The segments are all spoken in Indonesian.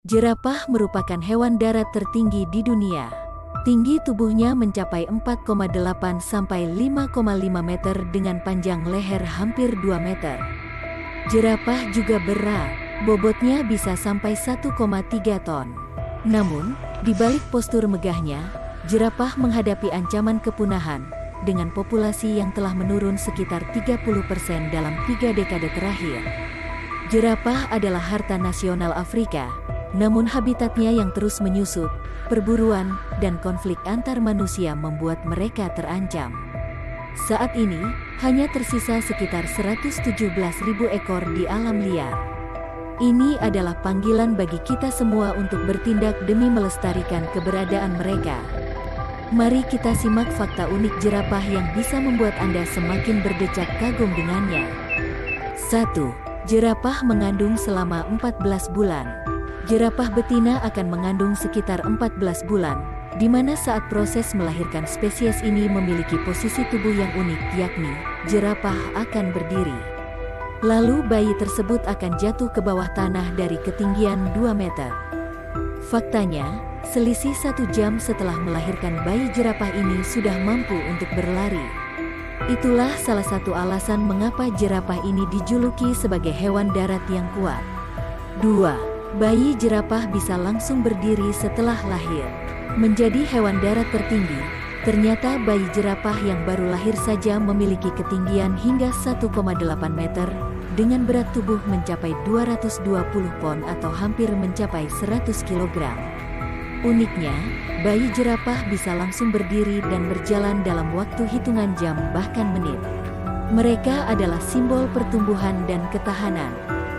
Jerapah merupakan hewan darat tertinggi di dunia. Tinggi tubuhnya mencapai 4,8 sampai 5,5 meter dengan panjang leher hampir 2 meter. Jerapah juga berat, bobotnya bisa sampai 1,3 ton. Namun, di balik postur megahnya, jerapah menghadapi ancaman kepunahan dengan populasi yang telah menurun sekitar 30% dalam 3 dekade terakhir. Jerapah adalah harta nasional Afrika, namun habitatnya yang terus menyusut, perburuan, dan konflik antar manusia membuat mereka terancam. Saat ini, hanya tersisa sekitar 117.000 ekor di alam liar. Ini adalah panggilan bagi kita semua untuk bertindak demi melestarikan keberadaan mereka. Mari kita simak fakta unik jerapah yang bisa membuat Anda semakin berdecak kagum dengannya. 1. Jerapah mengandung selama 14 bulan. Jerapah betina akan mengandung sekitar 14 bulan, di mana saat proses melahirkan spesies ini memiliki posisi tubuh yang unik, yakni jerapah akan berdiri. Lalu bayi tersebut akan jatuh ke bawah tanah dari ketinggian 2 meter. Faktanya, selisih 1 jam setelah melahirkan bayi jerapah ini sudah mampu untuk berlari. Itulah salah satu alasan mengapa jerapah ini dijuluki sebagai hewan darat yang kuat. 2. Bayi jerapah bisa langsung berdiri setelah lahir. Menjadi hewan darat tertinggi, ternyata bayi jerapah yang baru lahir saja memiliki ketinggian hingga 1,8 meter, dengan berat tubuh mencapai 220 pon atau hampir mencapai 100 kg. Uniknya, bayi jerapah bisa langsung berdiri dan berjalan dalam waktu hitungan jam bahkan menit. Mereka adalah simbol pertumbuhan dan ketahanan.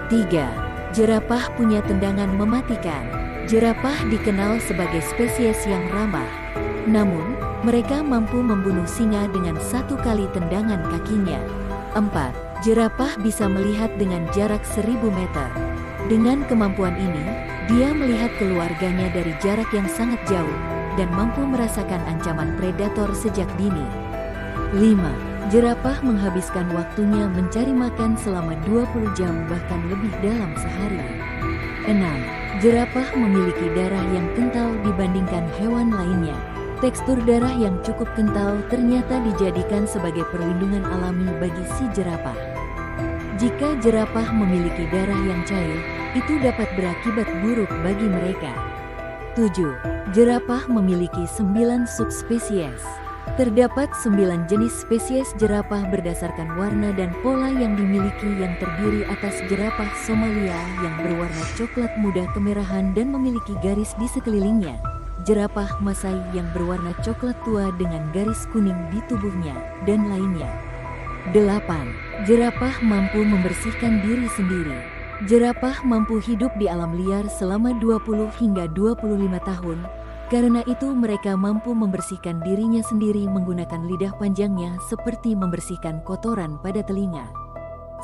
3. Jerapah punya tendangan mematikan. Jerapah dikenal sebagai spesies yang ramah. Namun, mereka mampu membunuh singa dengan 1 kali tendangan kakinya. 4. Jerapah bisa melihat dengan jarak 1000 meter. Dengan kemampuan ini, dia melihat keluarganya dari jarak yang sangat jauh dan mampu merasakan ancaman predator sejak dini. 5. Jerapah menghabiskan waktunya mencari makan selama 20 jam bahkan lebih dalam sehari. 6. Jerapah memiliki darah yang kental dibandingkan hewan lainnya. Tekstur darah yang cukup kental ternyata dijadikan sebagai perlindungan alami bagi si jerapah. Jika jerapah memiliki darah yang cair, itu dapat berakibat buruk bagi mereka. 7. Jerapah memiliki 9 subspesies. Terdapat 9 jenis spesies jerapah berdasarkan warna dan pola yang dimiliki, yang terdiri atas jerapah Somalia yang berwarna coklat muda kemerahan dan memiliki garis di sekelilingnya, jerapah Masai yang berwarna coklat tua dengan garis kuning di tubuhnya, dan lainnya. 8. Jerapah mampu membersihkan diri sendiri. Jerapah mampu hidup di alam liar selama 20 hingga 25 tahun. Karena itu mereka mampu membersihkan dirinya sendiri menggunakan lidah panjangnya seperti membersihkan kotoran pada telinga.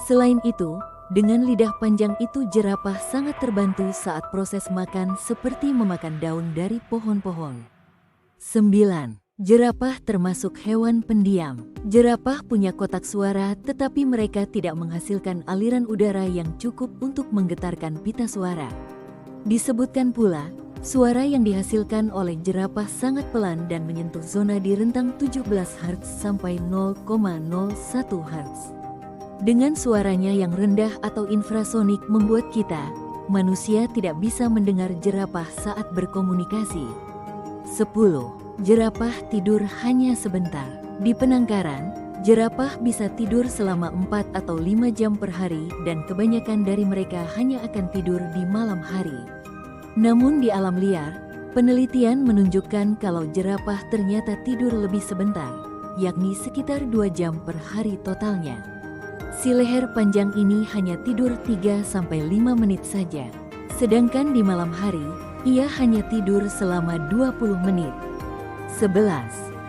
Selain itu, dengan lidah panjang itu jerapah sangat terbantu saat proses makan seperti memakan daun dari pohon-pohon. 9. Jerapah termasuk hewan pendiam. Jerapah punya kotak suara, tetapi mereka tidak menghasilkan aliran udara yang cukup untuk menggetarkan pita suara. Disebutkan pula, suara yang dihasilkan oleh jerapah sangat pelan dan menyentuh zona di rentang 17 Hz sampai 0,01 Hz. Dengan suaranya yang rendah atau infrasonik membuat kita, manusia, tidak bisa mendengar jerapah saat berkomunikasi. 10. Jerapah tidur hanya sebentar. Di penangkaran, jerapah bisa tidur selama 4 atau 5 jam per hari dan kebanyakan dari mereka hanya akan tidur di malam hari. Namun di alam liar, penelitian menunjukkan kalau jerapah ternyata tidur lebih sebentar, yakni sekitar 2 jam per hari totalnya. Si leher panjang ini hanya tidur 3-5 menit saja, sedangkan di malam hari, ia hanya tidur selama 20 menit. 11.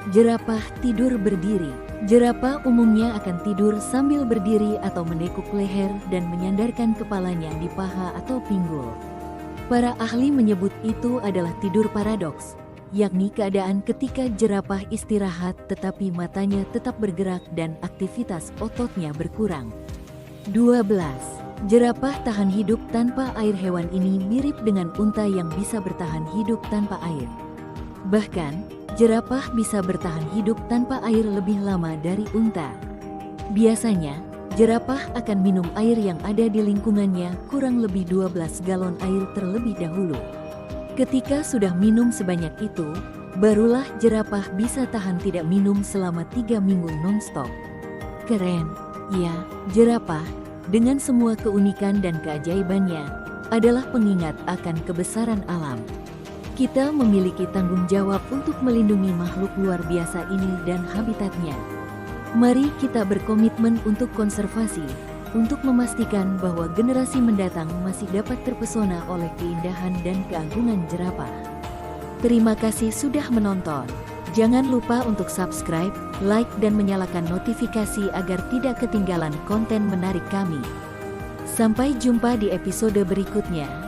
Jerapah tidur berdiri. Jerapah umumnya akan tidur sambil berdiri atau menekuk leher dan menyandarkan kepalanya di paha atau pinggul. Para ahli menyebut itu adalah tidur paradoks, yakni keadaan ketika jerapah istirahat tetapi matanya tetap bergerak dan aktivitas ototnya berkurang. 12. Jerapah tahan hidup tanpa air. Hewan ini mirip dengan unta yang bisa bertahan hidup tanpa air. Bahkan, jerapah bisa bertahan hidup tanpa air lebih lama dari unta. Biasanya, jerapah akan minum air yang ada di lingkungannya, kurang lebih 12 galon air terlebih dahulu. Ketika sudah minum sebanyak itu, barulah jerapah bisa tahan tidak minum selama 3 minggu non-stop. Keren, ya, jerapah dengan semua keunikan dan keajaibannya adalah pengingat akan kebesaran alam. Kita memiliki tanggung jawab untuk melindungi makhluk luar biasa ini dan habitatnya. Mari kita berkomitmen untuk konservasi, untuk memastikan bahwa generasi mendatang masih dapat terpesona oleh keindahan dan keagungan jerapah. Terima kasih sudah menonton. Jangan lupa untuk subscribe, like, dan menyalakan notifikasi agar tidak ketinggalan konten menarik kami. Sampai jumpa di episode berikutnya.